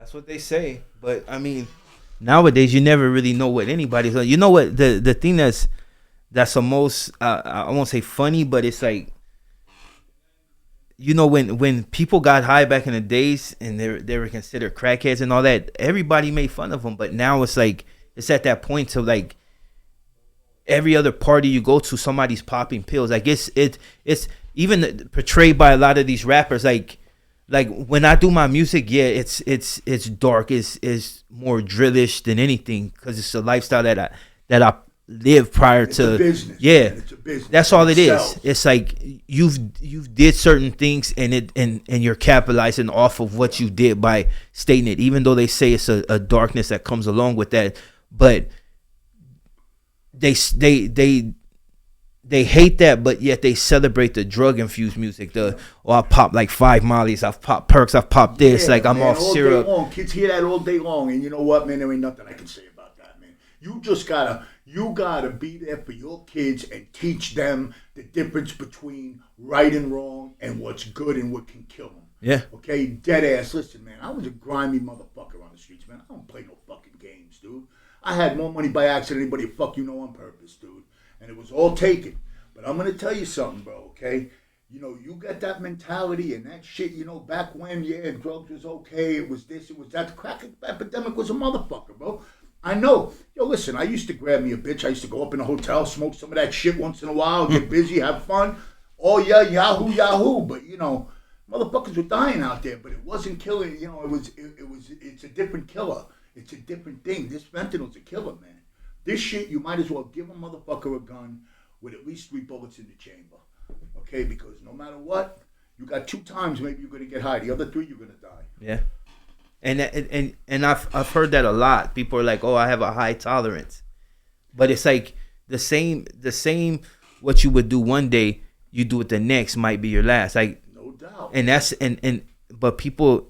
That's what they say. But I mean, nowadays you never really know what anybody's like. You know what the thing that's the most I won't say funny, but it's like, you know, when people got high back in the days and they were considered crackheads and all that, everybody made fun of them. But now it's like it's at that point to like every other party you go to, somebody's popping pills. Like it's even portrayed by a lot of these rappers. Like when I do my music, yeah, it's dark, it's more drillish than anything because it's a lifestyle that I lived prior It's to. a business. Yeah, Man. It's a business. that's all it is. sells. It's like you've did certain things and you're capitalizing off of what you did by stating it, even though they say it's a darkness that comes along with that. But they hate that, but yet they celebrate the drug infused music. I pop like 5 mollies, I've popped perks, I've popped this, Yeah, like I'm man, off all syrup. Day long. Kids hear that all day long, and you know what, man? There ain't nothing I can say about that, man. You gotta be there for your kids and teach them the difference between right and wrong and what's good and what can kill them. Yeah. Okay, dead ass. Listen, man, I was a grimy motherfucker on the streets, man. I don't play no fucking games, dude. I had more money by accident than anybody on purpose, dude. And it was all taken. But I'm gonna tell you something, bro, okay? You know, you got that mentality and that shit, you know, back when, yeah, drugs was okay, it was this, it was that. The crack epidemic was a motherfucker, bro. I know. Yo, listen, I used to grab me a bitch. I used to go up in a hotel, smoke some of that shit once in a while, get busy, have fun. Oh, yeah, yahoo. But, you know, motherfuckers were dying out there, but it wasn't killing, you know, it's a different killer. It's a different thing. This fentanyl's a killer, man. This shit, you might as well give a motherfucker a gun with at least 3 bullets in the chamber. Okay? Because no matter what, you got 2 times maybe you're going to get high. The other 3, you're going to die. Yeah. And I've heard that a lot. People are like, "Oh, I have a high tolerance," but it's like the same what you would do one day, you do it the next might be your last. Like, no doubt. And that's but people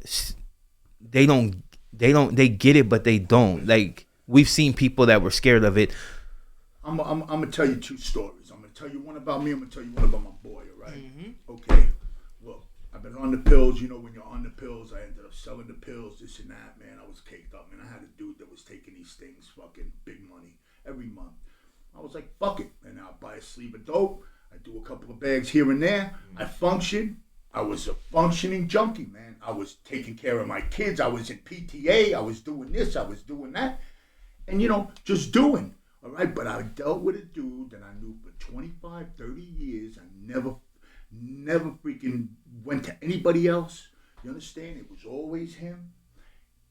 they get it, but they don't. Like we've seen people that were scared of it. I'm gonna tell you 2 stories. I'm gonna tell you one about me. I'm gonna tell you one about my boy. All right? Mm-hmm. Okay. Look, I've been on the pills. You know, when you're on the pills, I ended up selling the pills, this and that. Man, I was caked up. Man, I had a dude that was taking these things, fucking big money, every month. I was like, fuck it. And I'll buy a sleeve of dope. I do a couple of bags here and there. I function. I was a functioning junkie, man. I was taking care of my kids. I was in PTA. I was doing this. I was doing that. And, you know, just doing. All right, but I dealt with a dude that I knew for 25, 30 years. I never freaking went to anybody else. You understand? It was always him.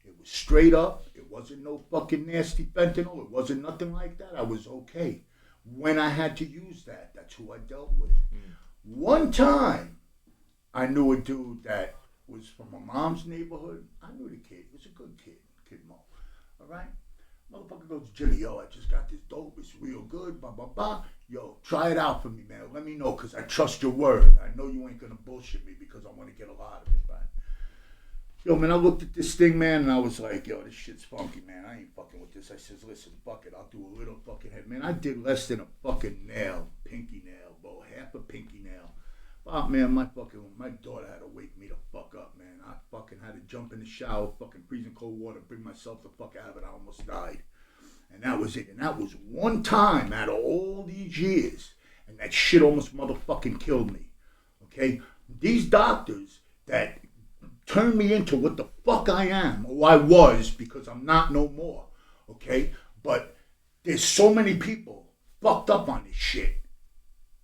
It was straight up. It wasn't no fucking nasty fentanyl. It wasn't nothing like that. I was okay. When I had to use that, that's who I dealt with. One time, I knew a dude that was from my mom's neighborhood. I knew the kid. He was a good kid, Kid Mo. All right? Motherfucker goes, Jimmy, yo, I just got this dope. It's real good, blah, blah, blah. Yo, try it out for me, man. Let me know, because I trust your word. I know you ain't going to bullshit me because I want to get a lot of it, right? Yo, man, I looked at this thing, man, and I was like, yo, this shit's funky, man. I ain't fucking with this. I says, listen, fuck it. I'll do a little fucking head. Man, I did less than a fucking nail, pinky nail, bro. Half a pinky nail. Oh, man, my daughter had to wake me the fuck up, man. I fucking had to jump in the shower, fucking freezing cold water, bring myself the fuck out of it. I almost died. And that was it. And that was one time out of all these years. And that shit almost motherfucking killed me. Okay? These doctors that turned me into what the fuck I am, or I was, because I'm not no more. Okay? But there's so many people fucked up on this shit.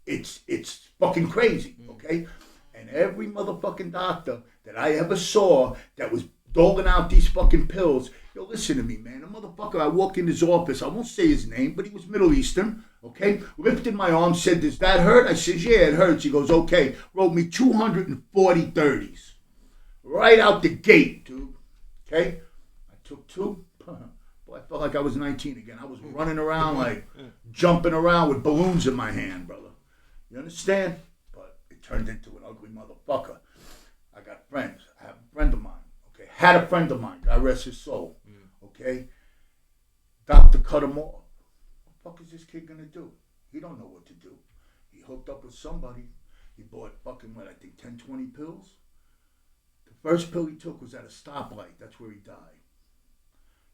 It's fucking crazy, okay? And every motherfucking doctor that I ever saw that was doling out these fucking pills, yo, listen to me, man. The motherfucker, I walk in his office, I won't say his name, but he was Middle Eastern, okay? Lifted my arm, said, does that hurt? I says, yeah, it hurts. He goes, okay. Wrote me 240 30s. Right out the gate, dude, okay? I took 2. Boy, I felt like I was 19 again. I was running around like jumping around with balloons in my hand, brother. You understand? But it turned into an ugly motherfucker. I got friends. I have a friend of mine. Okay, had a friend of mine. God rest his soul. Okay, doctor cut him off. What the fuck is this kid gonna do? He don't know what to do. He hooked up with somebody. He bought fucking what, I think 10, 20 pills to The first pill he took was at a stoplight. That's where he died.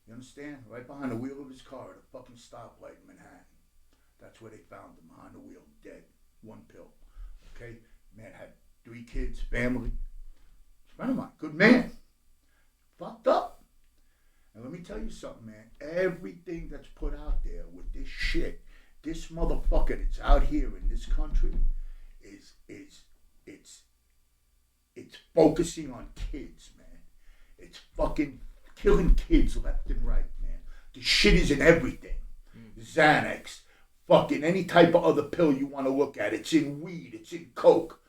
You understand? Right behind the wheel of his car at a fucking stoplight in Manhattan. That's where they found him, behind the wheel, dead. One pill. Okay? Man had 3 kids, family. Friend of mine, good man. Fucked up. And let me tell you something, man. Everything that's put out there with this shit, this motherfucker that's out here in this country it's focusing on kids, man. It's fucking killing kids left and right, man. The shit is in everything. Xanax, fucking any type of other pill you want to look at. It's in weed, it's in coke.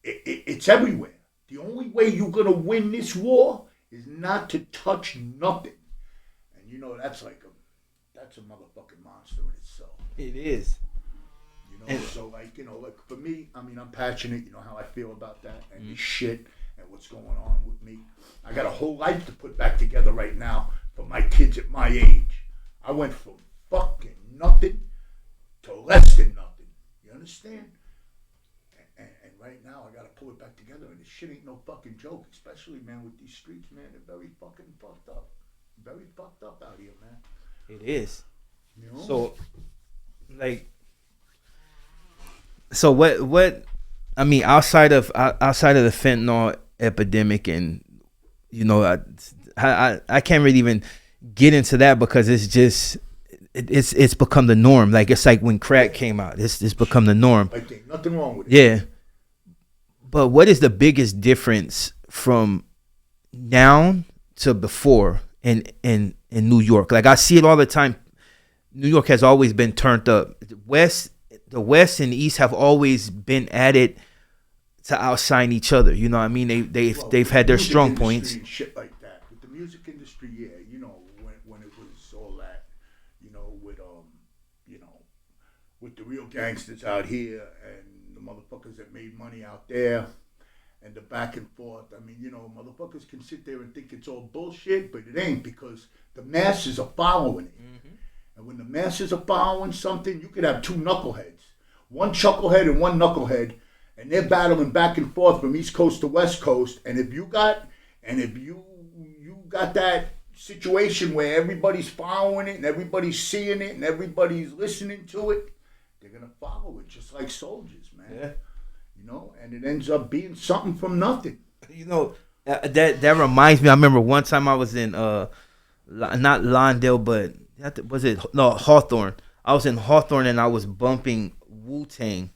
It's everywhere. The only way you're going to win this war is not to touch nothing. And you know that's a motherfucking monster in itself. It is. You know, so like, you know, like for me, I mean, I'm passionate, you know how I feel about that and this shit and what's going on with me. I got a whole life to put back together right now for my kids at my age. I went from fucking nothing to less than nothing. You understand? And right now I gotta pull it back together, and this shit ain't no fucking joke, especially, man, with these streets, man. They're very fucking fucked up. Very fucked up out here, man. It is. You know? So, like, so what? I mean, outside of the fentanyl epidemic, and you know, I can't really even get into that because it's just it's become the norm. Like it's like when crack came out, it's become the norm. I think nothing wrong with it. Yeah. But what is the biggest difference from now to before in New York? Like I see it all the time. New York has always been turned up. The West and the East have always been at it to outshine each other. You know what I mean? They've had their strong points. And shit like that. With the music industry, yeah, you know, when it was all that, you know, with the real gangsters out here and the motherfuckers that made money out there and the back and forth. I mean, you know, motherfuckers can sit there and think it's all bullshit, but it ain't, because the masses are following it. Mm-hmm. And when the masses are following something, you could have 2 knuckleheads. One chucklehead and one knucklehead, and they're battling back and forth from East Coast to West Coast. And if you got that situation where everybody's following it and everybody's seeing it and everybody's listening to it, they're gonna follow it just like soldiers, man. Yeah. You know, and it ends up being something from nothing. You know, that reminds me. I remember one time I was in not Lawndale, but Hawthorne. I was in Hawthorne and I was bumping Wu-Tang.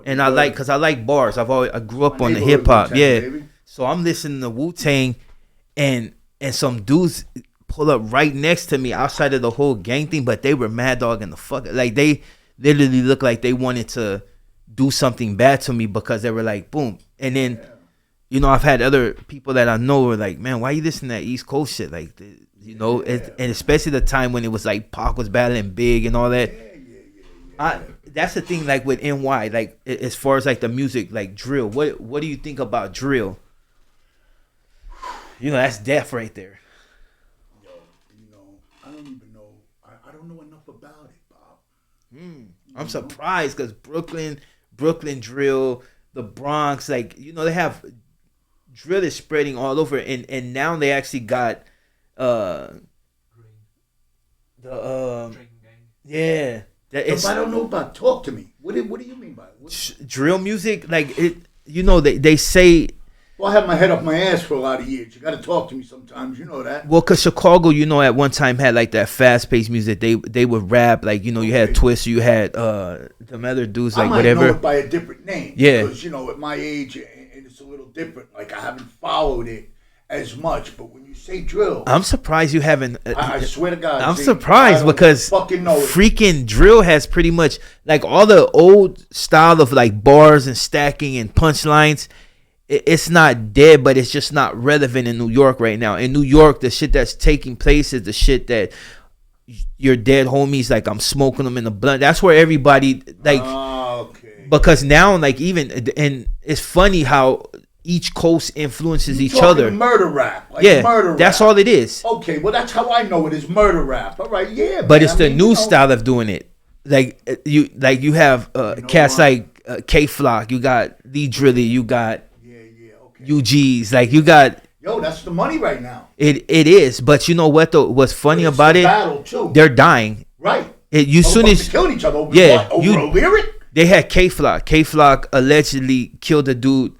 And I like bars. I grew up on the hip hop. Yeah. Baby. So I'm listening to Wu-Tang and some dudes pull up right next to me outside of the whole gang thing, but they were mad dog in the fuck. Like they literally looked like they wanted to do something bad to me because they were like, boom. And then, you know, I've had other people that I know were like, man, why you listening to that East Coast shit? Like, you know, and especially the time when it was like Pac was battling Big and all that. That's the thing, like with NY, like as far as like the music, like drill. What do you think about drill? You know, that's death right there. Yo, you know, I don't even know. I don't know enough about it, Bob. I'm surprised because Brooklyn drill, the Bronx, like, you know, they have drill is spreading all over, and now they actually got yeah. But I don't know about. Talk to me. What do you mean by it? Drill music? Like it, you know, they say. Well, I have my head up my ass for a lot of years. You got to talk to me sometimes. You know that. Well, cause Chicago, you know, at one time had like that fast paced music. They would rap, like, you know, you had Twist, you had them other dudes, like, whatever. I might know it by a different name. Yeah. Because, you know, at my age, and it's a little different. Like, I haven't followed it as much, but when you say drill, I'm surprised you haven't. I swear to God, I'm surprised because freaking drill has pretty much like all the old style of like bars and stacking and punchlines. It's not dead, but it's just not relevant in New York right now. In New York, the shit that's taking place is the shit that your dead homies, like, I'm smoking them in the blunt. That's where everybody like, because now, like, even, and it's funny how each coast influences each other. Murder rap. Like murder rap. That's all it is. Okay, well, that's how I know it is, murder rap. All right, yeah. But it's the new style of doing it. Like you have cats like K-Flock. You got Lee Drilly. You got UGs. Like you got Yo, that's the money right now. it is. But you know what though? What's funny But it's about the it? battle too. They're dying. Right. You soon Motherfuckers as killing each other over yeah, what? Over a lyric? they had K Flock. K Flock allegedly killed a dude,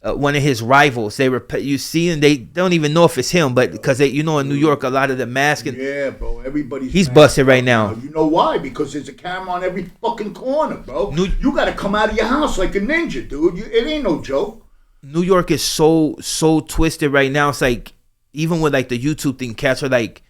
one of his rivals. They were you see, and they don't even know if it's him, but because they, you know, in New York, a lot of the masking. Yeah, bro. Everybody's he's busted right now. You know why? Because there's a camera on every fucking corner, bro. You got to come out of your house like a ninja, dude. It ain't no joke. New York is so twisted right now. It's like even with like the YouTube thing, cats are like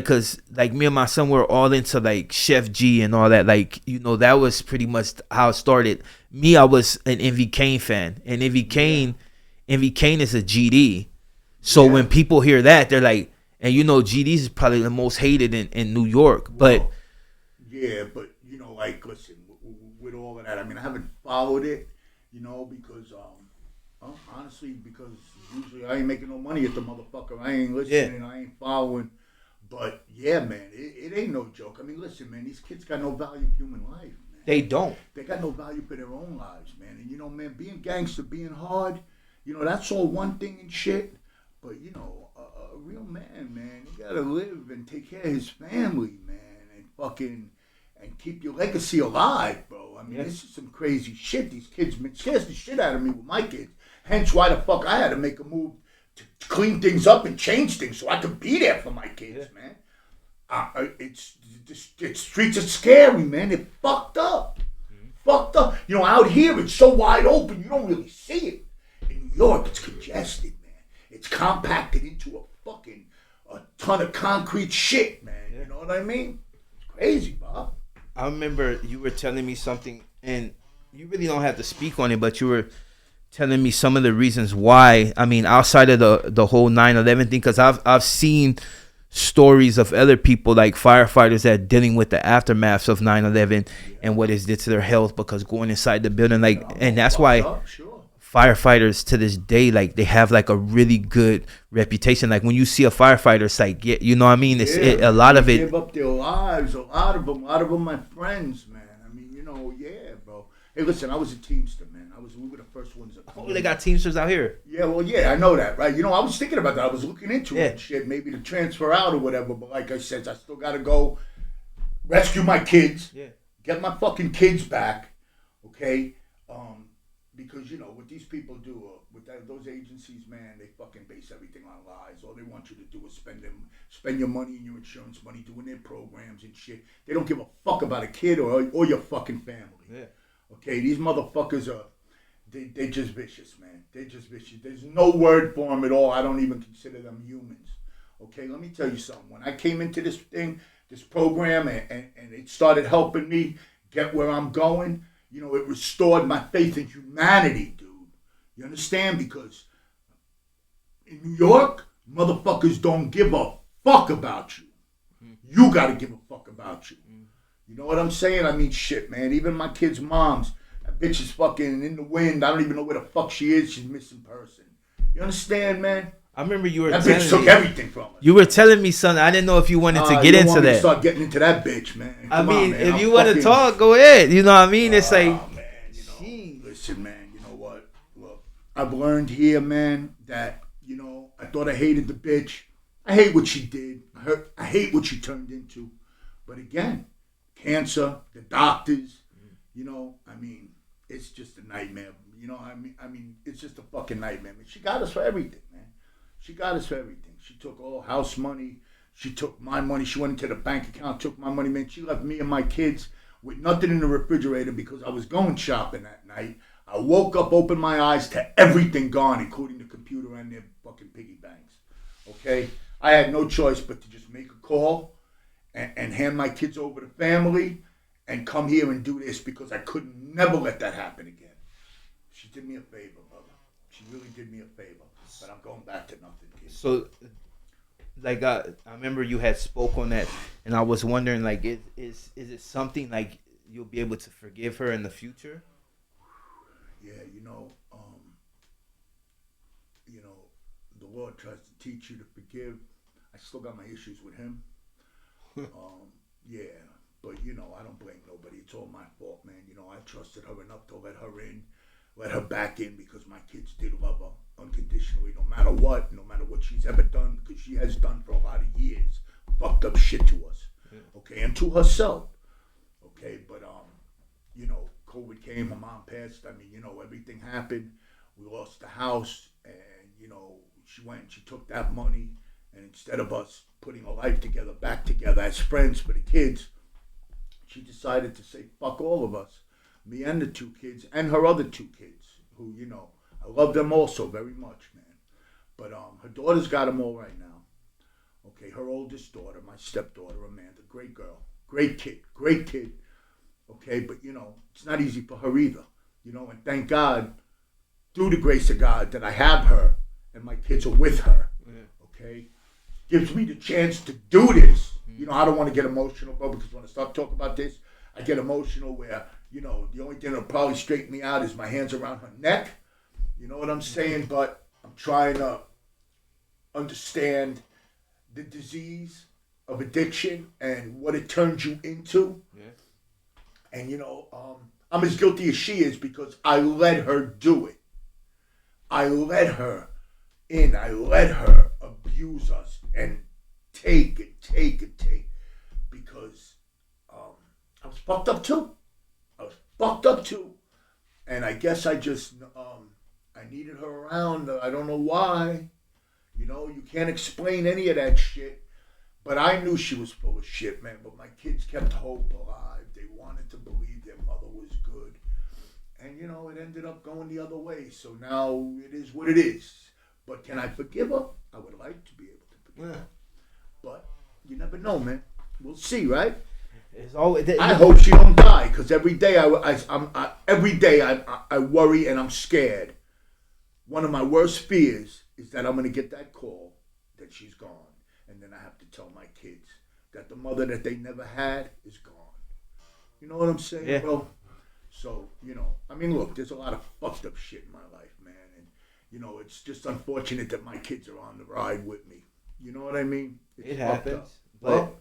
cause like me and my son were all into like Chef G and all that. Like, you know, that was pretty much how it started. Me, I was an MV Kane fan, and MV Kane is a GD. So when people hear that, they're like, and you know, GD is probably the most hated in New York. But yeah, but you know, like listen, with all of that, I mean, I haven't followed it, you know, because honestly, because usually I ain't making no money at the motherfucker. I ain't listening. I ain't following. But yeah, man, it ain't no joke. I mean, listen, man, these kids got no value for human life, man. They don't. They got no value for their own lives, man. And you know, man, being gangster, being hard, you know, that's all one thing and shit. But you know, a real man, you gotta live and take care of his family, man, and fucking and keep your legacy alive, bro. I mean, this is some crazy shit. These kids, man, scares the shit out of me with my kids. Hence why the fuck I had to make a move to clean things up and change things so I could be there for my kids, man. It's streets are scary, man. They're fucked up. Fucked up. You know, out here it's so wide open you don't really see it. In New York it's congested, man. It's compacted into a ton of concrete shit, man. You know what I mean? It's crazy, Bob. I remember you were telling me something, and you really don't have to speak on it, but you were telling me some of the reasons why. I mean, outside of the whole 9/11 thing, because I've seen stories of other people like firefighters that dealing with the aftermath of 9/11 and what it did to their health because going inside the building, like, and that's why firefighters to this day, like, they have like a really good reputation. Like when you see a firefighter, it's like, yeah, you know what I mean? It's a lot of it. Give up their lives. A lot of them, my friends, man. I mean, you know, yeah, bro. Hey, listen, I was a Teamster, man. We were the first ones. Oh, they got Teamsters out here. Yeah, well, yeah, I know that, right? You know, I was thinking about that. I was looking into it and shit, maybe to transfer out or whatever. But like I said, I still got to go rescue my kids, get my fucking kids back, okay? Because, you know, what these people do, with those agencies, man, they fucking base everything on lies. All they want you to do is spend your money and your insurance money doing their programs and shit. They don't give a fuck about a kid or your fucking family. Yeah. Okay, these motherfuckers are, they just vicious, man. They're just vicious. There's no word for them at all. I don't even consider them humans. Okay, let me tell you something. When I came into this program, and it started helping me get where I'm going, you know, it restored my faith in humanity, dude. You understand? Because in New York, motherfuckers don't give a fuck about you. You gotta give a fuck about you. You know what I'm saying? I mean, shit, man. Even my kids' moms, that bitch is fucking in the wind. I don't even know where the fuck she is. She's missing person. You understand, man? I remember you were that bitch took everything from us. You were telling me something. I didn't know if you wanted to get into that. Start getting into that bitch, man. Come on, man. If you want to talk, go ahead. You know what I mean? It's like, man, you know, listen, man. You know what? Look, I've learned here, man, that, you know, I thought I hated the bitch. I hate what she did. I hate what she turned into. But again, cancer, the doctors, you know, I mean, it's just a nightmare. You know, I mean, it's just a fucking nightmare. I mean, she got us for everything, man. She got us for everything. She took all house money. She took my money. She went into the bank account, took my money, man. She left me and my kids with nothing in the refrigerator because I was going shopping that night. I woke up, opened my eyes to everything gone, including the computer and their fucking piggy banks. Okay? I had no choice but to just make a call and hand my kids over to family and come here and do this because I could never let that happen again. She did me a favor, brother. She really did me a favor. But I'm going back to nothing, kid. So, like, I remember you had spoke on that, and I was wondering, like, is it something, like, you'll be able to forgive her in the future? Yeah, you know, the Lord tries to teach you to forgive. I still got my issues with him. Yeah, but, you know, I don't blame nobody. It's all my fault, man. You know, I trusted her enough to let her in. let her back in because my kids did love her unconditionally, no matter what she's ever done, because she has done for a lot of years, fucked up shit to us, okay, and to herself, okay, but COVID came, her mom passed. I mean, everything happened. We lost the house, and she went and she took that money, and instead of us putting a life together, back together as friends for the kids, she decided to say fuck all of us, me and the 2 kids, and her other 2 kids, who I love them also very much, man. But her daughter's got them all right now. Okay, her oldest daughter, my stepdaughter Amanda, great girl, great kid. Okay, but it's not easy for her either. And thank God, through the grace of God, that I have her and my kids are with her. Okay, gives me the chance to do this. I don't want to get emotional, bro, because when I start talking about this, I get emotional where, the only thing that'll probably straighten me out is my hands around her neck. You know what I'm saying? But I'm trying to understand the disease of addiction and what it turns you into. Yeah. And, I'm as guilty as she is because I let her do it. I let her in. I let her abuse us and take because I was fucked up too. And I guess I just, I needed her around. I don't know why. You can't explain any of that shit. But I knew she was full of shit, man. But my kids kept hope alive. They wanted to believe their mother was good. And, it ended up going the other way. So now it is what it is. But can I forgive her? I would like to be able to forgive her. But you never know, man. We'll see, right? It's always, I hope she don't die, because every day I worry and I'm scared. One of my worst fears is that I'm going to get that call that she's gone. And then I have to tell my kids that the mother that they never had is gone. You know what I'm saying, bro? So, look, there's a lot of fucked up shit in my life, man. And, it's just unfortunate that my kids are on the ride with me. You know what I mean? It happens. But well,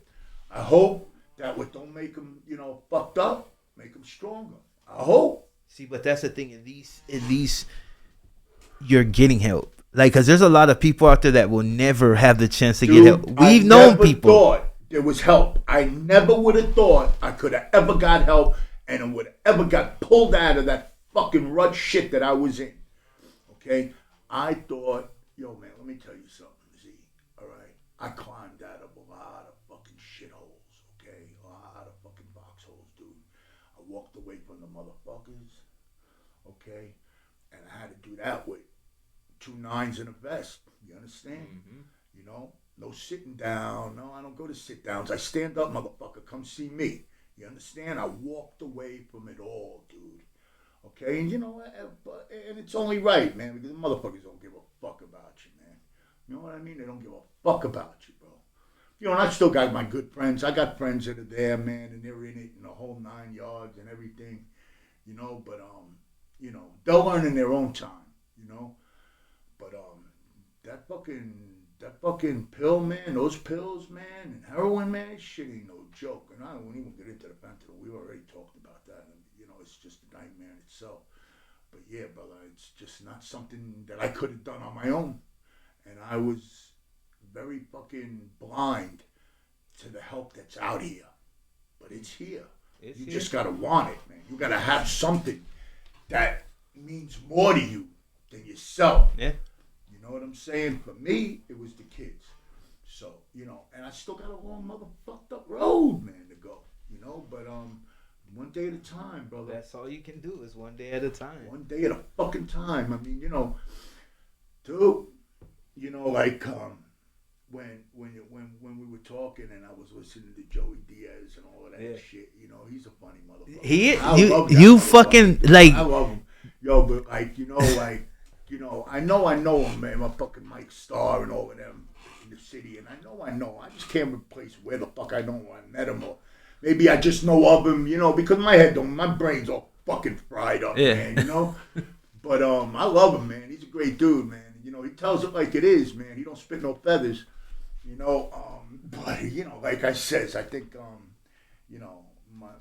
I hope that what don't make them, fucked up, make them stronger. I hope. See, but that's the thing. At least you're getting help. Like, because there's a lot of people out there that will never have the chance to get help. We've known people. I never thought there was help. I never would have thought I could have ever got help and would have ever got pulled out of that fucking rut shit that I was in. Okay? I thought, yo, man, let me tell you something, Z. All right? I climbed out of a lot of fucking shitholes, okay? A lot of fucking foxholes, dude. I walked away from the motherfuckers, okay? And I had to do that with 2 9s in a vest. You understand? Mm-hmm. No sitting down. No, I don't go to sit downs. I stand up, motherfucker. Come see me. You understand? I walked away from it all, dude. Okay? And and it's only right, man, because the motherfuckers don't give a fuck about you, man. You know what I mean? They don't give a fuck about you, bro. And I still got my good friends. I got friends that are there, man, and they're in it in the whole 9 yards and everything. But they'll learn in their own time, But that fucking pill, man, those pills, man, and heroin, man, shit ain't no joke. And I won't even get into the fentanyl. We already talked about that. And, it's just a nightmare in itself. But yeah, brother, it's just not something that I could have done on my own. And I was very fucking blind to the help that's out here. But it's here. You just gotta want it, man. You gotta have something that means more to you than yourself. Yeah. You know what I'm saying? For me, it was the kids. So, and I still got a long motherfucked up road, man, to go. But one day at a time, brother. That's all you can do is one day at a time. One day at a fucking time. I mean, dude, like when we were talking and I was listening to Joey Diaz and all of that shit, he's a funny motherfucker. You fucking like. I love him. Yo, but I know him, man. My fucking Mike Starr and all of them in the city, and I know. I just can't replace where the fuck I know I met him, or maybe I just know of him, because my brain's all fucking fried up, man, But I love him, man. He's a great dude, man. He tells it like it is, man. He don't spit no feathers, But like I says, I think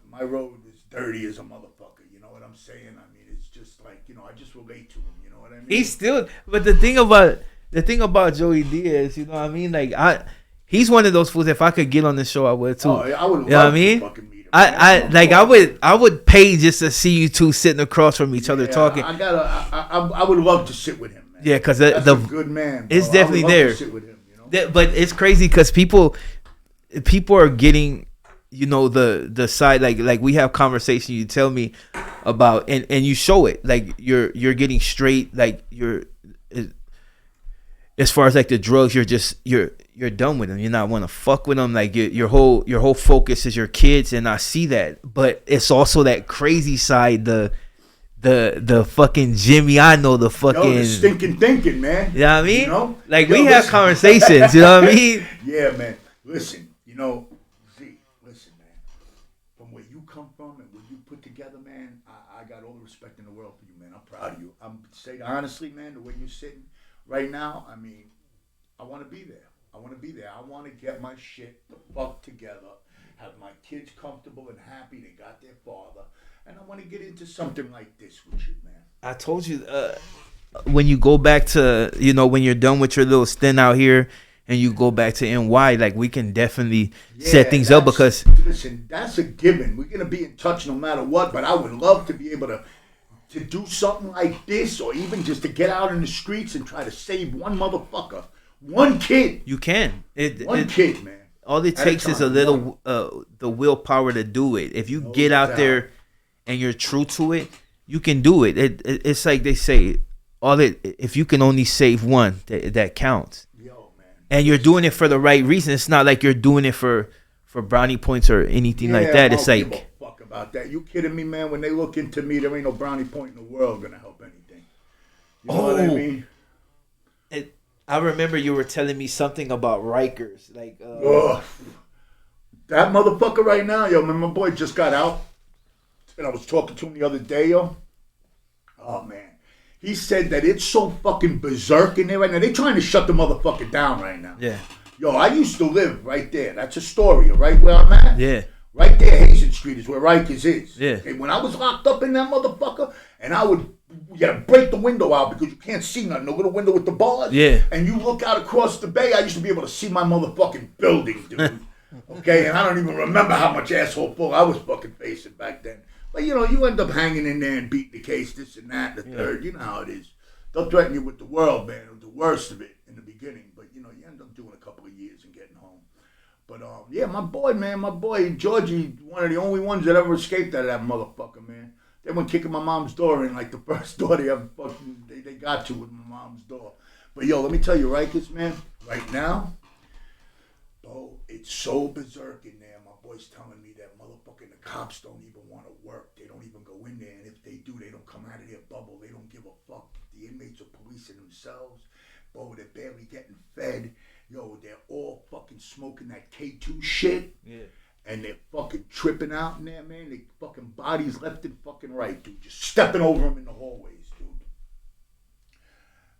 my road is dirty as a motherfucker, what I'm saying? I mean, it's just like, I just relate to him. You know what I mean? He's still, but the thing about Joey Diaz, you know what I mean? Like he's one of those fools. If I could get on the show, I would too. Oh, I would you know what I mean? to fucking meet him. I would pay just to see you two sitting across from each other talking. I would love to sit with him, man. Yeah, because that's a good man. Bro. It's definitely there. To sit with him, you know? But it's crazy because people are getting, the side, like we have conversation. You tell me about and you show it, like you're getting straight, like you're as far as like the drugs, you're done with them. You're not want to fuck with them. Like your whole focus is your kids, and I see that. But it's also that crazy side, the fucking Jimmy. I know the fucking the stinking thinking, man. You know what I mean? Like we listen. have conversations. You know what I mean? Yeah, man. Listen, Z, listen, man. From where you come from and what you put together, man, I got all the respect in the world for you, man. I'm proud of you. I'm saying honestly, man, the way you're sitting right now, I mean, I want to be there. I want to get my shit the fuck together, have my kids comfortable and happy. They got their father, and I want to get into something like this with you, man. I told you, when you go back to, when you're done with your little stint out here and you go back to NY, like we can definitely set things up because... Listen, that's a given. We're going to be in touch no matter what, but I would love to be able to do something like this, or even just to get out in the streets and try to save one motherfucker. One kid. You can. One kid, man. All it takes is a little the willpower to do it. If you get out there and you're true to it, you can do it. It's like they say, if you can only save one, that counts. Yo, man. And you're doing it for the right reason. It's not like you're doing it for brownie points or anything like that. It's like, give a fuck about that. You kidding me, man? When they look into me, there ain't no brownie point in the world gonna help anything. You know what I mean? I remember you were telling me something about Rikers, like that motherfucker right now, yo. Man, my boy just got out, and I was talking to him the other day, yo. Oh man, he said that it's so fucking berserk in there right now. They trying to shut the motherfucker down right now. Yeah. Yo, I used to live right there. That's Astoria, right where I'm at. Yeah. Right there, Hazen Street is where Rikers is. Yeah. Okay, when I was locked up in that motherfucker, and you gotta break the window out because you can't see nothing. The little window with the bars. Yeah. And you look out across the bay, I used to be able to see my motherfucking building, dude. Okay, and I don't even remember how much asshole full I was fucking facing back then. But you end up hanging in there and beating the case, this and that, the third. You know how it is. They'll threaten you with the world, man, or the worst of it in the beginning. But you end up doing a couple of years and getting home. But yeah, my boy Georgie, one of the only ones that ever escaped out of that motherfucker, man. They went kicking my mom's door in, like the first door they ever fucking they got to with my mom's door. But yo, let me tell you, Rikers, man, right now, bro, it's so berserk in there. My boy's telling me that motherfucking the cops don't even want to work. They don't even go in there, and if they do, they don't come out of their bubble. They don't give a fuck. The inmates are policing themselves. Bro, they're barely getting fed. Yo, they're all fucking smoking that K2 shit. Yeah. And they're fucking tripping out in there, man. They fucking bodies left and fucking right, dude. Just stepping over them in the hallways, dude.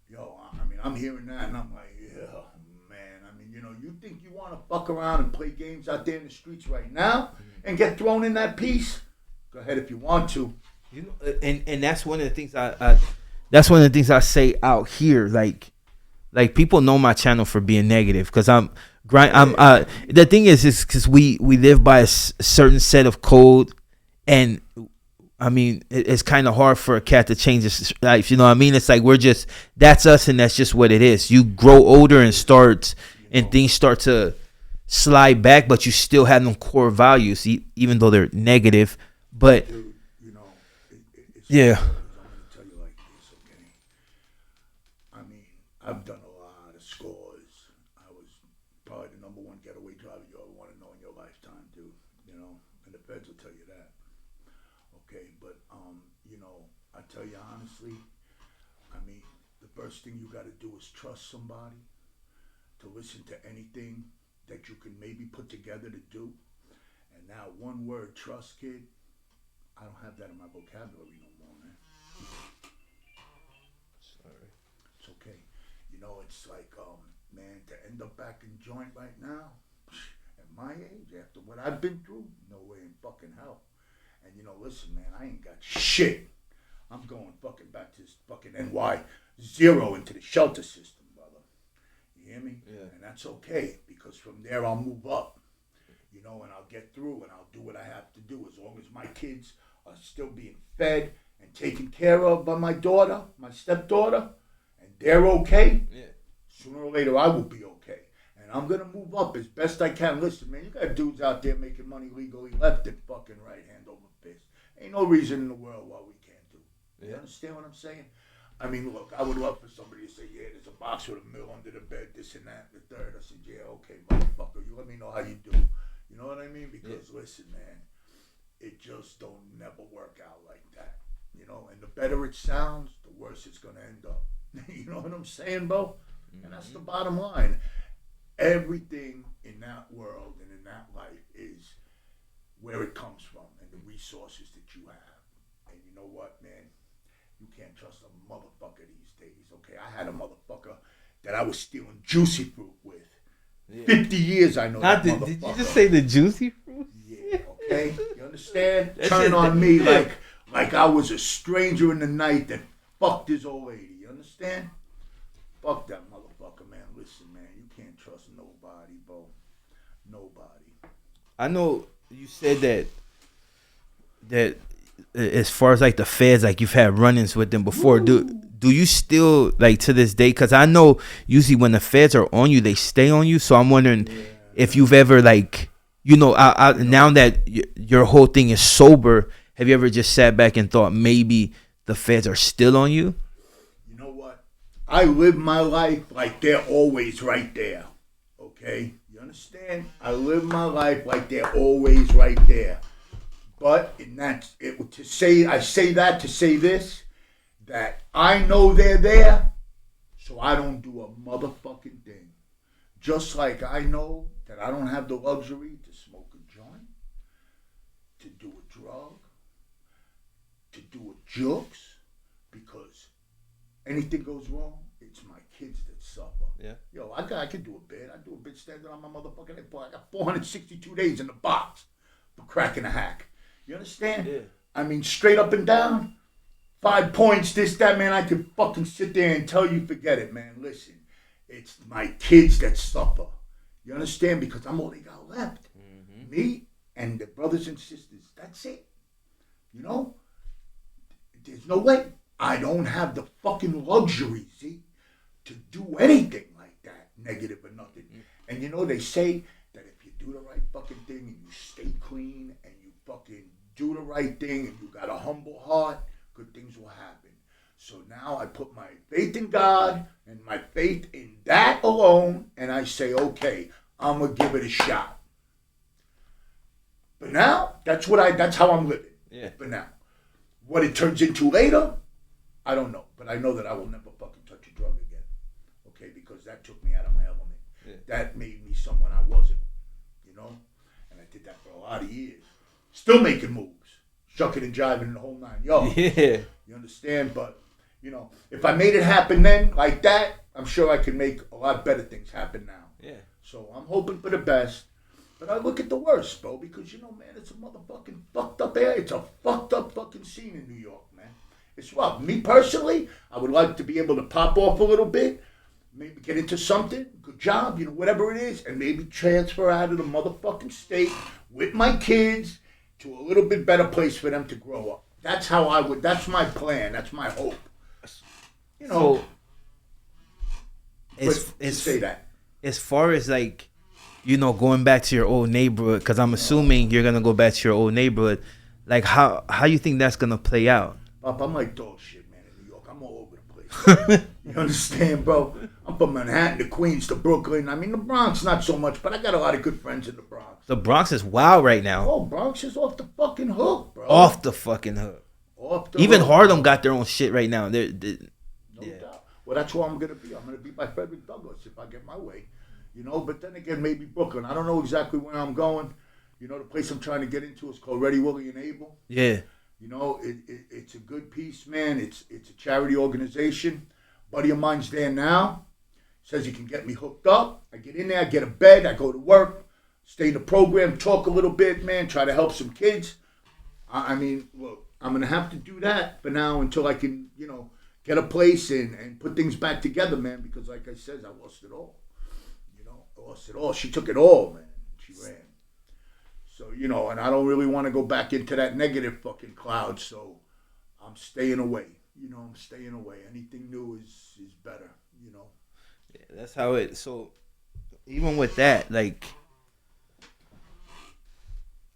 Yo, I mean, I'm hearing that and I'm like, yeah, man. I mean, you think you want to fuck around and play games out there in the streets right now and get thrown in that piece? Go ahead if you want to. And that's one of the things that's one of the things I say out here. Like people know my channel for being negative because the thing is because we live by a certain set of code, and I mean it's kind of hard for a cat to change his life. You know what I mean? It's like that's us, and that's just what it is. You grow older and things start to slide back, but you still have them core values, even though they're negative. But dude, yeah. I'm gonna tell you like this, okay? I mean, I've done a lot of scores. I was probably the number one getaway driver you ever want to know in your lifetime, dude. And the feds will tell you that. Okay, but I tell you honestly, I mean, the first thing you got to do is trust somebody to listen to anything that you can maybe put together to do. And now one word, trust, kid, I don't have that in my vocabulary no more, man. Sorry. It's okay. It's like, man, to end up back in joint right now, at my age, after what I've been through, no way in fucking hell. And listen, man, I ain't got shit. I'm going fucking back to this fucking NY0 into the shelter system, brother. You hear me? Yeah. And that's okay, because from there I'll move up, and I'll get through and I'll do what I have to do as long as my kids are still being fed and taken care of by my daughter, my stepdaughter, and they're okay. Yeah. Sooner or later I will be okay. And I'm going to move up as best I can. Listen, man, you got dudes out there making money legally left and fucking right, hand over fist. Ain't no reason in the world why we can't do it. You understand what I'm saying? I mean, look, I would love for somebody to say, yeah, there's a box with a mill under the bed, this and that, and the third. I said, yeah, okay, motherfucker, you let me know how you do. You know what I mean? Because, listen, man, it just don't never work out like that. And the better it sounds, the worse it's going to end up. You know what I'm saying, bro? Mm-hmm. And that's the bottom line. Everything in that world and in that life is where it comes from and the resources that you have. And you know what, man? You can't trust a motherfucker these days, okay? I had a motherfucker that I was stealing juicy fruit with. Yeah. 50 years I know that motherfucker. Did you just say the juicy fruit? Yeah, okay? You understand? Turn on me like I was a stranger in the night that fucked his old lady. You understand? Fuck that motherfucker, man. Listen, man, you can't trust nobody, bro. Nobody. I know you said that as far as like the feds, like you've had run-ins with them before. Ooh. Do you still, like, to this day? Because I know usually when the feds are on you, they stay on you. So I'm wondering if you've ever, like, now that your whole thing is sober, have you ever just sat back and thought maybe the feds are still on you? You know what? I live my life like they're always right there. Okay? You understand? I live my life like they're always right there. But I say that to say this, that I know they're there, so I don't do a motherfucking thing. Just like I know that I don't have the luxury to smoke a joint, to do a drug, to do a jokes, because anything goes wrong, it's my kids that suffer. Yeah. Yo, I can do a bit. I do a bit standing on my motherfucking head. I got 462 days in the box for cracking a hack. You understand? Yeah. I mean, straight up and down, 5 points, this, that, man, I could fucking sit there and tell you, forget it, man. Listen, it's my kids that suffer. You understand? Because I'm all they got left. Mm-hmm. Me and the brothers and sisters. That's it. There's no way. I don't have the fucking luxury, to do anything like that, negative or nothing. Mm-hmm. And they say that if you do the right fucking thing and you stay clean and you fucking do the right thing and you got a humble heart, good things will happen. So now I put my faith in God and my faith in that alone, and I say, okay, I'm gonna give it a shot. But now that's how I'm living. Yeah. But now, what it turns into later, I don't know. But I know that I will never fucking touch a drug again. Okay, because that took me out of my element. Yeah. That made me someone I wasn't. And I did that for a lot of years. Still making moves, shucking and jiving in the whole 9 yards. Yeah. You understand? But, if I made it happen then like that, I'm sure I could make a lot better things happen now. Yeah. So I'm hoping for the best. But I look at the worst, bro, because, man, it's a motherfucking fucked up area. It's a fucked up fucking scene in New York, man. It's rough. Me personally, I would like to be able to pop off a little bit, maybe get into something, good job, whatever it is, and maybe transfer out of the motherfucking state with my kids to a little bit better place for them to grow up. That's that's my plan. That's my hope. So, say that. As far as like, going back to your old neighborhood, because I'm assuming you're going to go back to your old neighborhood, like how you think that's going to play out? Pop, I'm like dog shit, man, in New York. I'm all over the place. You understand, bro? I'm from Manhattan to Queens to Brooklyn. I mean, the Bronx, not so much, but I got a lot of good friends in the Bronx. The Bronx is wild right now. Oh, Bronx is off the fucking hook, bro. Off the fucking hook. Even hook, Harlem got their own shit right now. No doubt. Well, that's where I'm going to be. I'm going to be by Frederick Douglass if I get my way. But then again, maybe Brooklyn. I don't know exactly where I'm going. The place I'm trying to get into is called Ready, Willie, and Able. Yeah. It's a good piece, man. It's a charity organization. Buddy of mine's there now. Says he can get me hooked up. I get in there, I get a bed, I go to work, stay in the program, talk a little bit, man, try to help some kids. I mean, look, I'm going to have to do that for now until I can, get a place and put things back together, man, because like I said, I lost it all. I lost it all. She took it all, man. She ran. So, and I don't really want to go back into that negative fucking cloud, so I'm staying away. I'm staying away. Anything new is better, Yeah, that's how it. So, even with that, like,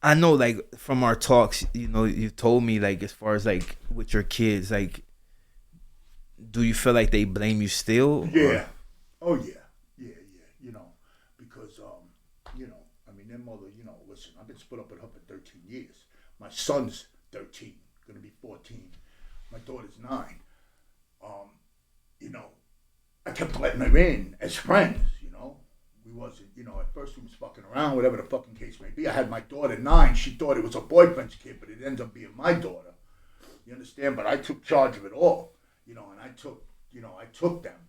I know, like, from our talks, you told me, like, as far as, like, with your kids, like, do you feel like they blame you still? Yeah. Oh, yeah. Yeah. Because, I mean, their mother, listen, I've been split up with her for 13 years. My son's 13, going to be 14. My daughter's 9. I kept letting her in as friends, We wasn't, at first we was fucking around, whatever the fucking case may be. I had my daughter 9. She thought it was her boyfriend's kid, but it ends up being my daughter. You understand? But I took charge of it all, and I took them.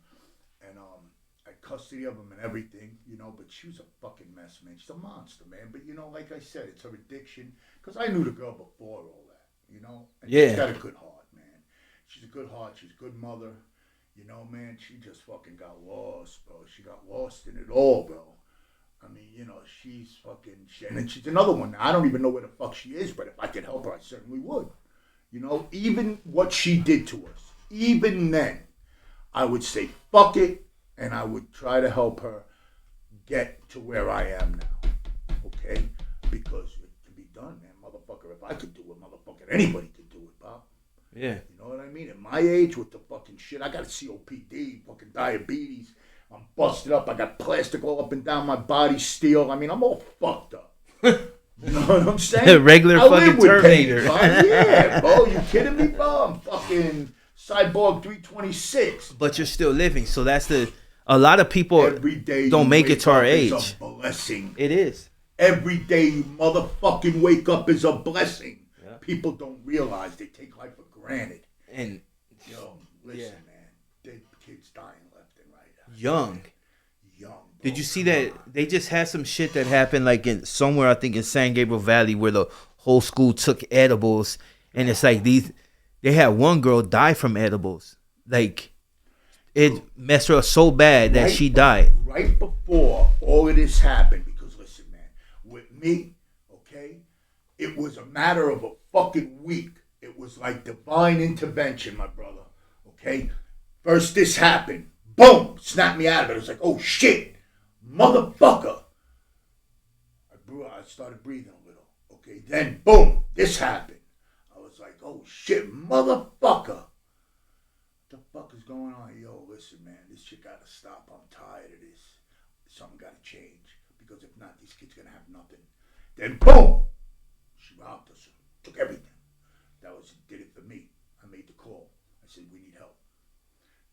And I had custody of them and everything, but she was a fucking mess, man. She's a monster, man. But, like I said, it's her addiction. Because I knew the girl before all that, And Yeah. She's got a good heart, man. She's a good heart. She's a good mother. Man, she just fucking got lost, bro. She got lost in it all, bro. I mean, she's fucking shit. And then she's another one. I don't even know where the fuck she is, but if I could help her, I certainly would. Even what she did to us, even then, I would say, fuck it, and I would try to help her get to where I am now, okay? Because it can be done, man, motherfucker. If I could do it, motherfucker, anybody could do it, Bob. Yeah. You know what I mean? At my age, with the fucking shit, I got COPD, fucking diabetes. I'm busted up. I got plastic all up and down my body, steel. I mean, I'm all fucked up. You know what I'm saying? Regular fucking Terminator. Yeah, bro. You kidding me, bro? I'm fucking Cyborg 326. But you're still living, so that's a lot of people Every day don't make it to our age. Is a blessing. It is. Every day you motherfucking wake up is a blessing. Yeah. People don't realize they take life for granted. And listen, man, dead kids dying left and right. Young. Bro. Did you see that? They just had some shit that happened like in somewhere, I think in San Gabriel Valley, where the whole school took edibles, and it's like they had one girl die from edibles. Like, it messed her up so bad that she died. Right before all of this happened, because listen, man, with me, okay, it was a matter of a fucking week. It was like divine intervention, my brother, okay? First this happened. Boom! Snapped me out of it. It was like, oh shit! Motherfucker! I started breathing a little, okay? Then, boom! This happened. I was like, oh shit, motherfucker! What the fuck is going on? Yo, listen, man, this shit gotta stop. I'm tired of this. Something gotta change. Because if not, these kids gonna have nothing. Then, boom! She robbed us. Took everything. Did it for me. I made the call. I said, we need help.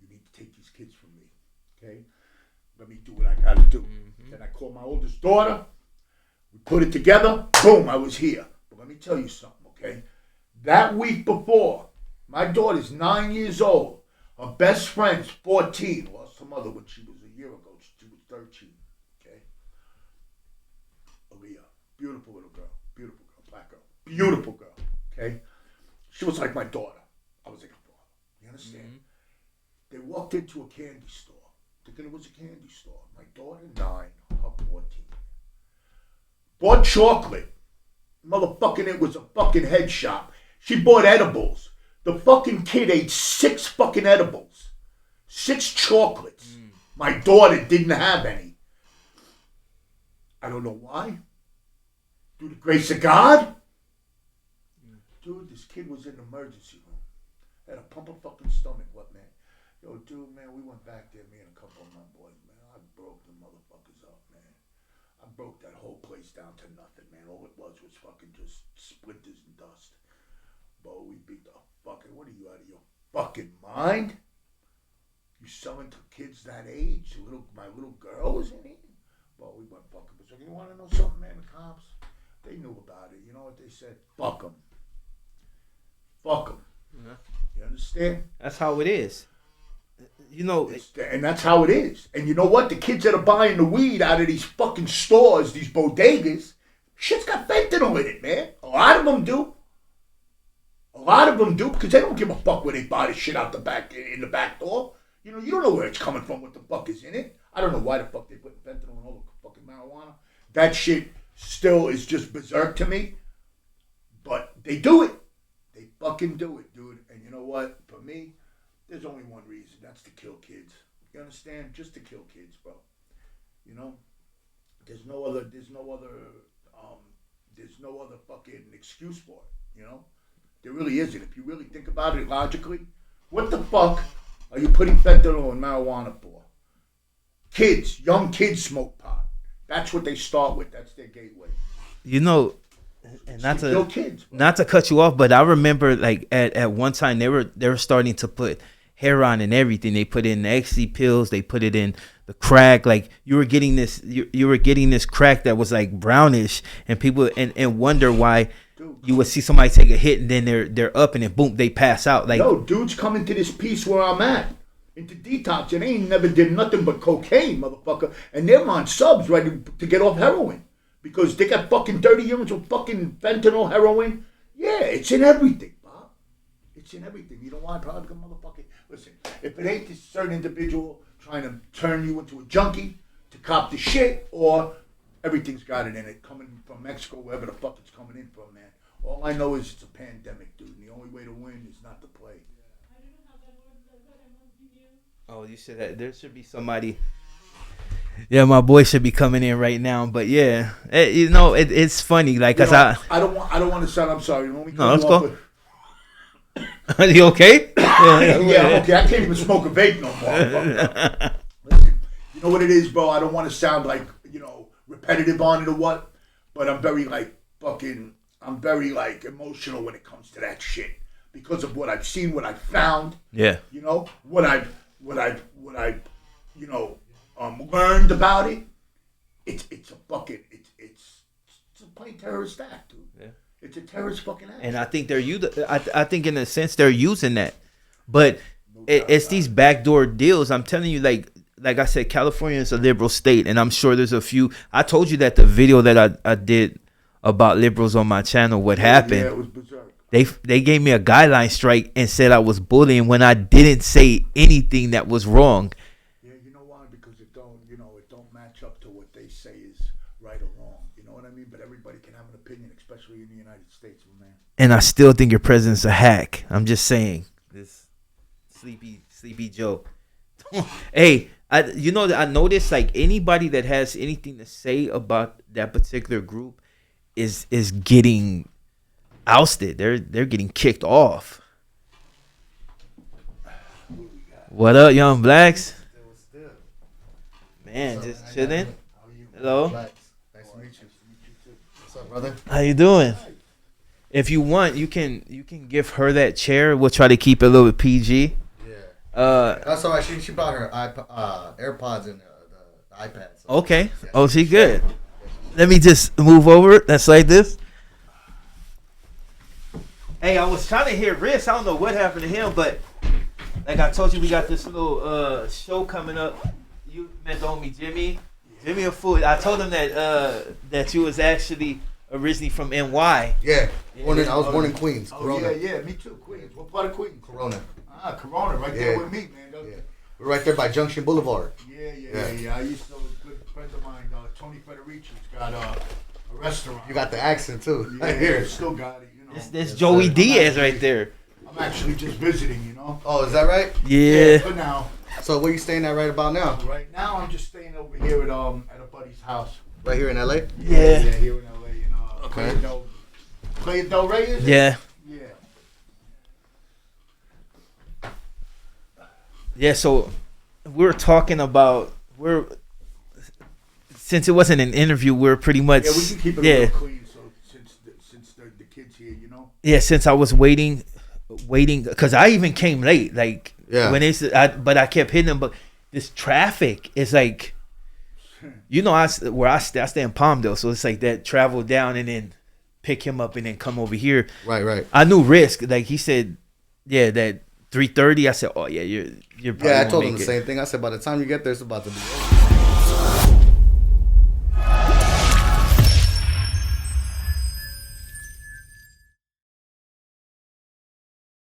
You need to take these kids from me. Okay? Let me do what I gotta do. Mm-hmm. Then I called my oldest daughter. We put it together. Boom, I was here. But let me tell you something, okay? That week before, my daughter's 9 years old. Her best friend's 14. Lost her mother when she was a year ago. She was 13. Okay? Aaliyah. Beautiful little girl. Beautiful girl. Black girl. Beautiful girl. Okay? She was like my daughter. I was like a father. You understand? Mm-hmm. They walked into a candy store, thinking it was a candy store. My daughter, 9, her 14. Bought chocolate. Motherfucking, it was a fucking head shop. She bought edibles. The fucking kid ate 6 fucking edibles. 6 chocolates. My daughter didn't have any. I don't know why. Through the grace of God. Dude, this kid was in the emergency room. Had a pump of fucking stomach, what, man? Yo, dude, man, we went back there, me and a couple of my boys, man. I broke the motherfuckers up, man. I broke that whole place down to nothing, man. All it was fucking just splinters and dust. Bo, we beat the fucking, what are you, out of your fucking mind? You selling to kids that age? My little girl was in here? Bo, we went fucking, but you want to know something, man? The cops, they knew about it. You know what they said? Fuck them. Fuck them. Yeah. You understand? That's how it is. And that's how it is. And you know what? The kids that are buying the weed out of these fucking stores, these bodegas, shit's got fentanyl in it, man. A lot of them do. A lot of them do because they don't give a fuck where they buy the shit out the back in the back door. You know, you don't know where it's coming from, what the fuck is in it. I don't know why the fuck they put fentanyl in all the fucking marijuana. That shit still is just berserk to me. But they do it. They fucking do it, dude. And you know what? For me, there's only one reason. That's to kill kids. You understand? Just to kill kids, bro. You know? There's no other fucking excuse for it, you know? There really isn't. If you really think about it logically, what the fuck are you putting fentanyl and marijuana for? Kids, young kids smoke pot. That's what they start with. That's their gateway. You know, and kids, not to cut you off, but I remember like at one time they were starting to put heroin in everything. They put in the ecstasy pills. They put it in the crack. Like you were getting this crack that was like brownish, and people and wonder why. Dude, you would see somebody take a hit and then they're up and then boom, they pass out. Like, yo, dudes come into this piece where I'm at, into detox, and they ain't never did nothing but cocaine, motherfucker, and they're on subs ready to get off heroin because they got fucking dirty units with fucking fentanyl, heroin. Yeah, it's in everything, Bob. It's in everything. You don't want to probably become motherfucking. Listen, if it ain't this certain individual trying to turn you into a junkie to cop the shit, or everything's got it in it, coming from Mexico, wherever the fuck it's coming in from, man. All I know is it's a pandemic, dude, and the only way to win is not to play. Oh, you said that there should be somebody. Yeah, my boy should be coming in right now, but yeah, it's funny, like, cause I don't want to sound. I'm sorry. No, let's go. Are you okay? Yeah, I'm okay. I can't even smoke a vape no more. Listen, you know what it is, bro. I don't want to sound like repetitive on it or what, but I'm very emotional when it comes to that shit because of what I've seen, what I've found. Yeah. You know what I've learned about it. It's a plain terrorist act, dude. Yeah. It's a terrorist fucking act. And I think I think in a sense they're using that, but it's these backdoor deals. I'm telling you, like I said, California is a liberal state, and I'm sure there's a few. I told you that the video that I did about liberals on my channel, what happened. Yeah, it was berserk. They gave me a guideline strike and said I was bullying when I didn't say anything that was wrong. Yeah, you know why? Because it don't match up to what they say is right or wrong. You know what I mean? But everybody can have an opinion, especially in the United States, man. And I still think your president's a hack. I'm just saying. This sleepy Joe. Hey, I noticed like anybody that has anything to say about that particular group is getting ousted. They're getting kicked off. What up, Young Blaccs? Man, just chilling. Hello. Nice to meet you. What's up, brother? How you doing? If you want, you can give her that chair. We'll try to keep it a little bit PG. Yeah. That's all right. She brought her AirPods and the iPad. So okay. Yeah, oh, she good. Let me just move over. That's like this. Hey, I was trying to hear Riz. I don't know what happened to him, but like I told you, we got this little show coming up. You met the homie Jimmy. Jimmy a fool. I told him that you was actually originally from NY. Yeah. I was born in Queens. Corona. Yeah, me too. Queens. What part of Queens? Corona. Corona, right there with me, man. Yeah. We're right there by Junction Boulevard. Yeah. I used to know a good friend of mine, Tony Federici's got a restaurant. You got the accent too. Yeah, here. Still got it, This Joey Diaz right there. I'm actually just visiting, Oh, is that right? Yeah. For now. So where you staying at right about now? Right now, I'm just staying over here at a buddy's house. Right here in LA? Yeah, here in LA. Okay. Playa Del Rey, is it? Yeah. Yeah. Yeah, so we were talking about since it wasn't an interview, we're pretty much we can keep it a little clean. So since the kids here, Yeah, since I was waiting, because I even came late. Like when but I kept hitting them. But this traffic is like, I stay in Palmdale, so it's like that travel down and then pick him up and then come over here. Right. I knew risk. Like he said, that 3:30. I said, oh yeah, you're probably I told him the same thing. I said by the time you get there, it's about to be over.